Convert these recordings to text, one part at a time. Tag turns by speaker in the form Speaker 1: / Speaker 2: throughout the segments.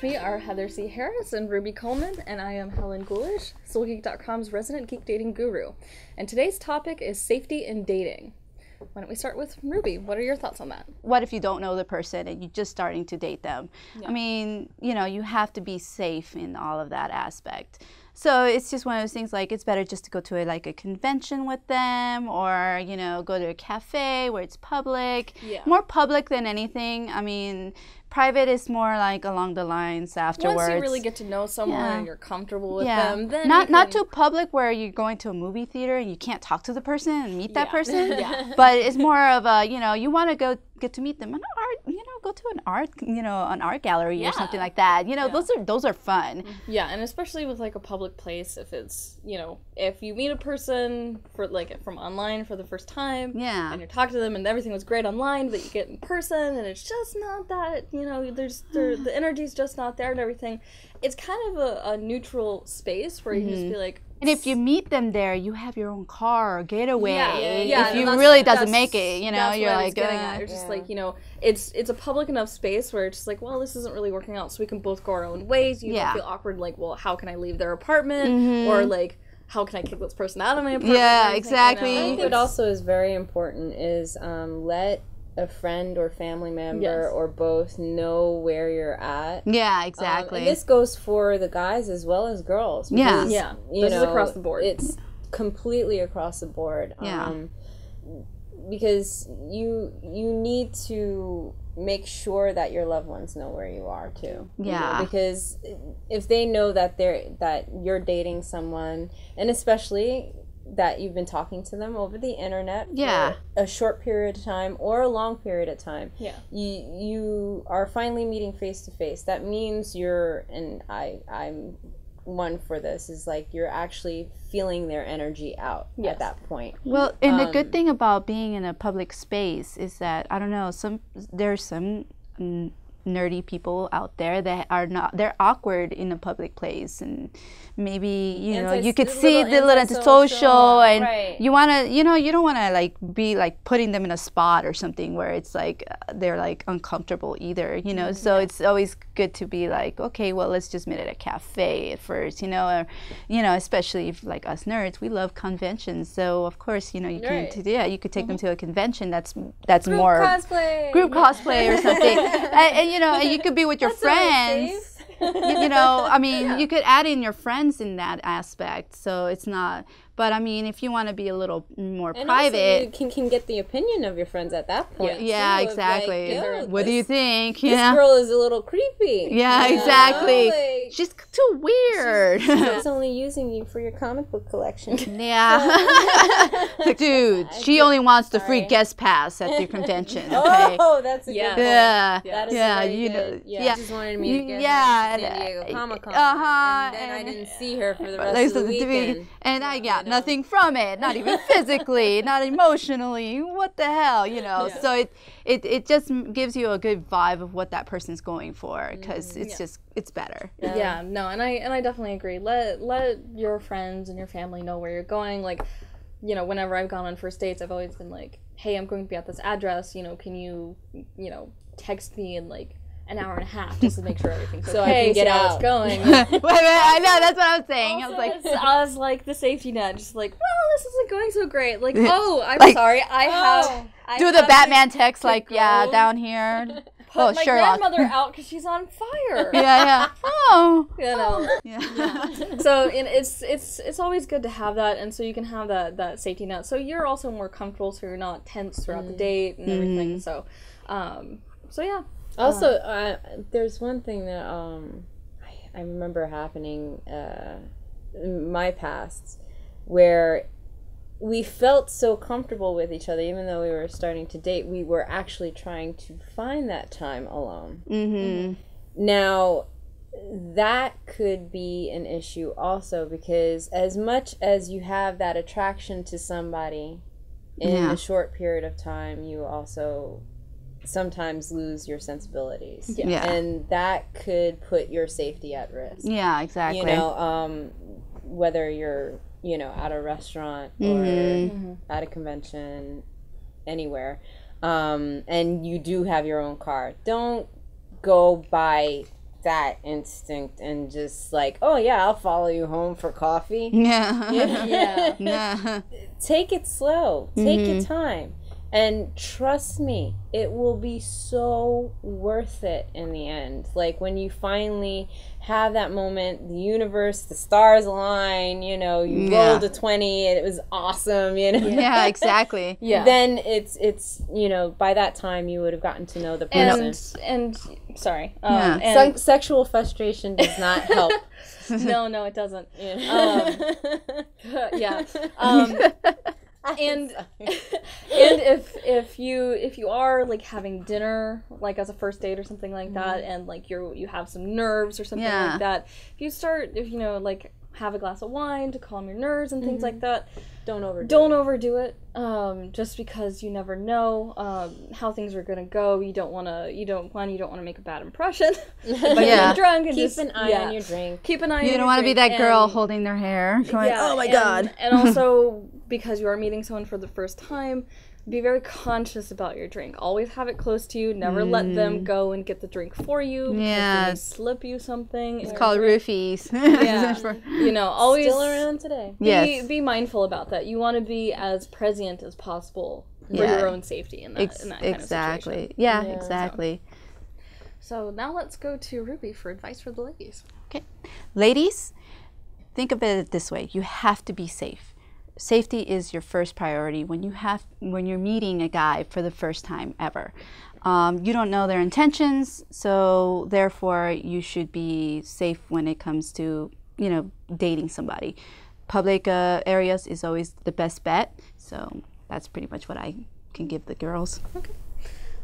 Speaker 1: with me are Heather C. Harris and Ruby Coleman, and I am Helen Gulish, SoulGeek.com's resident geek dating guru. And today's topic is safety in dating. Why don't we start with Ruby? What are your thoughts on that?
Speaker 2: What if you don't know the person and you're just starting to date them? Yeah. I mean, you know, you have to be safe in all of that aspect. So it's just one of those things, like, it's better just to go to a convention with them, or, you know, go to a cafe where it's public. Yeah. More public than anything. I mean, private is more like along the lines afterwards.
Speaker 1: Once you really get to know someone and you're comfortable with them, then
Speaker 2: not too public where you're going to a movie theater and you can't talk to the person and meet that person. But it's more of a, you know, you want to get to meet them in art, you know, go to an art gallery or something like that. You know, those are fun.
Speaker 1: Yeah, and especially with like a public place, if it's, you know, if you meet a person from online for the first time, and you're talking to them and everything was great online, but you get in person and it's just not that, you know, the energy's just not there and everything. It's kind of a neutral space where you can just be like.
Speaker 2: And if you meet them there, you have your own car or getaway. If you really doesn't make it, you know, you're like,
Speaker 1: you're just like, you know, it's a public enough space where it's just like, well, this isn't really working out, so we can both go our own ways. You don't feel awkward, like, well, how can I leave their apartment, or like, how can I kick this person out of my apartment?
Speaker 2: Yeah, exactly.
Speaker 3: You know? I think what also is very important is let a friend or family member or both know where you're at.
Speaker 2: Yeah, exactly.
Speaker 3: And this goes for the guys as well as girls. Because,
Speaker 1: this is across the board.
Speaker 3: It's completely across the board. Because you need to make sure that your loved ones know where you are too.
Speaker 2: Yeah.
Speaker 3: Because if they know that you're dating someone, and especially that you've been talking to them over the internet for a short period of time or a long period of time. Yeah. You are finally meeting face to face. That means I'm one for this, is like you're actually feeling their energy out at that point.
Speaker 2: Well, and the good thing about being in a public space is that, I don't know, there's some nerdy people out there that they're awkward in a public place, and maybe you could see the little antisocial, and you want to, you don't want to like be like putting them in a spot or something where it's like they're like uncomfortable either, so it's always good to be like, okay, well, let's just meet at a cafe at first, or especially if, like, us nerds, we love conventions, so of course you can you could take them to a convention that's
Speaker 1: group
Speaker 2: more
Speaker 1: cosplay
Speaker 2: or something. And you could be with your friends. I mean, you could add in your friends in that aspect, so it's not. But I mean, if you want to be a little more private,
Speaker 3: also you can get the opinion of your friends at that point.
Speaker 2: Yeah, exactly.
Speaker 3: Like,
Speaker 2: what do you think?
Speaker 3: This girl is a little creepy.
Speaker 2: Yeah, exactly. Like, she's too weird.
Speaker 3: She's only using you for your comic book collection.
Speaker 2: Yeah, dude, she only wants the free guest pass at your convention. Okay?
Speaker 3: Oh, that's a good point.
Speaker 2: Yeah,
Speaker 3: that is
Speaker 2: yeah.
Speaker 3: She just wanted me to get her to San Diego Comic-Con, and then I didn't see her for the rest of the weekend.
Speaker 2: And I got nothing from it, not even physically, not emotionally. What the hell, So it just gives you a good vibe of what that person's going for, because it's better.
Speaker 1: Yeah, no, and I definitely agree. Let your friends and your family know where you're going. Like, whenever I've gone on first dates, I've always been like, hey, I'm going to be at this address. Can you text me in like an hour and a half just to make sure everything's okay,
Speaker 3: so I can get out.
Speaker 1: It's going.
Speaker 2: Wait, I know, that's what I was saying.
Speaker 1: Also,
Speaker 2: I
Speaker 1: was like the safety net, just like, well, this isn't going so great. Like, oh, I'm sorry, I
Speaker 2: do the Batman text, like, down here.
Speaker 1: Put my grandmother out because she's on fire.
Speaker 2: Yeah. Oh.
Speaker 1: Yeah. So it's always good to have that, and so you can have that safety net. So you're also more comfortable, so you're not tense throughout the date and everything. So, yeah.
Speaker 3: Also, there's one thing that I remember happening in my past, where we felt so comfortable with each other, even though we were starting to date, we were actually trying to find that time alone. Mm-hmm. Now, that could be an issue also, because as much as you have that attraction to somebody in a short period of time, you also sometimes lose your sensibilities.
Speaker 2: Yeah.
Speaker 3: And that could put your safety at risk.
Speaker 2: Yeah, exactly.
Speaker 3: Whether you're at a restaurant or at a convention, anywhere, and you do have your own car, don't go by that instinct and just like, oh yeah, I'll follow you home for coffee.
Speaker 2: Yeah.
Speaker 3: Take it slow. Take your time. And trust me, it will be so worth it in the end. Like when you finally have that moment, the universe, the stars align, you know, you rolled a 20 and it was awesome, you know.
Speaker 2: Yeah, exactly.
Speaker 3: Then it's you know, by that time you would have gotten to know the person.
Speaker 1: And sorry.
Speaker 3: And sexual frustration does not help.
Speaker 1: No, it doesn't. And if you are like having dinner like as a first date or something like that, and like you have some nerves or something like that, if you know, like have a glass of wine to calm your nerves and things like that, don't overdo it. Just because you never know how things are gonna go. You don't want to make a bad impression by being drunk, and
Speaker 3: keep an eye on your drink.
Speaker 1: Keep an eye.
Speaker 2: You don't want to be that girl holding their hair going, oh my god.
Speaker 1: And also, because you are meeting someone for the first time, be very conscious about your drink. Always have it close to you. Never let them go and get the drink for you. Yeah. They slip you something.
Speaker 2: It's called roofies.
Speaker 1: You know, always
Speaker 3: still around today.
Speaker 1: Be mindful about that. You want to be as present as possible for your own safety in that kind of situation.
Speaker 2: Yeah, exactly.
Speaker 1: So now let's go to Ruby for advice for the ladies.
Speaker 2: Okay. Ladies, think of it this way. You have to be safe. Safety is your first priority when you're meeting a guy for the first time ever. You don't know their intentions, so therefore you should be safe when it comes to, you know, dating somebody. Public areas is always the best bet, so that's pretty much what I can give the girls.
Speaker 1: Okay.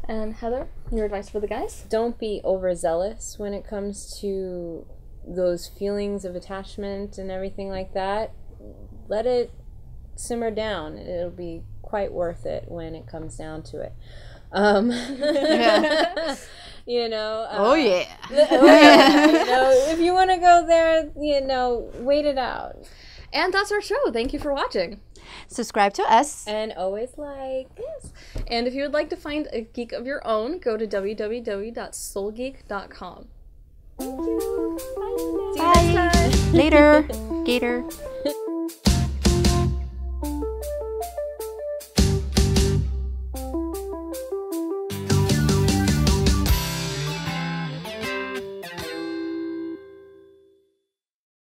Speaker 1: And Heather, your advice for the guys?
Speaker 3: Don't be overzealous when it comes to those feelings of attachment and everything like that. Let it simmer down. It'll be quite worth it when it comes down to it. You know.
Speaker 2: Oh yeah.
Speaker 3: You know, if you want to go there, you know, wait it out.
Speaker 1: And that's our show. Thank you for watching.
Speaker 2: Subscribe to us.
Speaker 3: And always like.
Speaker 1: Yes. And if you would like to find a geek of your own, go to www.soulgeek.com. Thank you. Bye. See you next time.
Speaker 2: Later. Gator.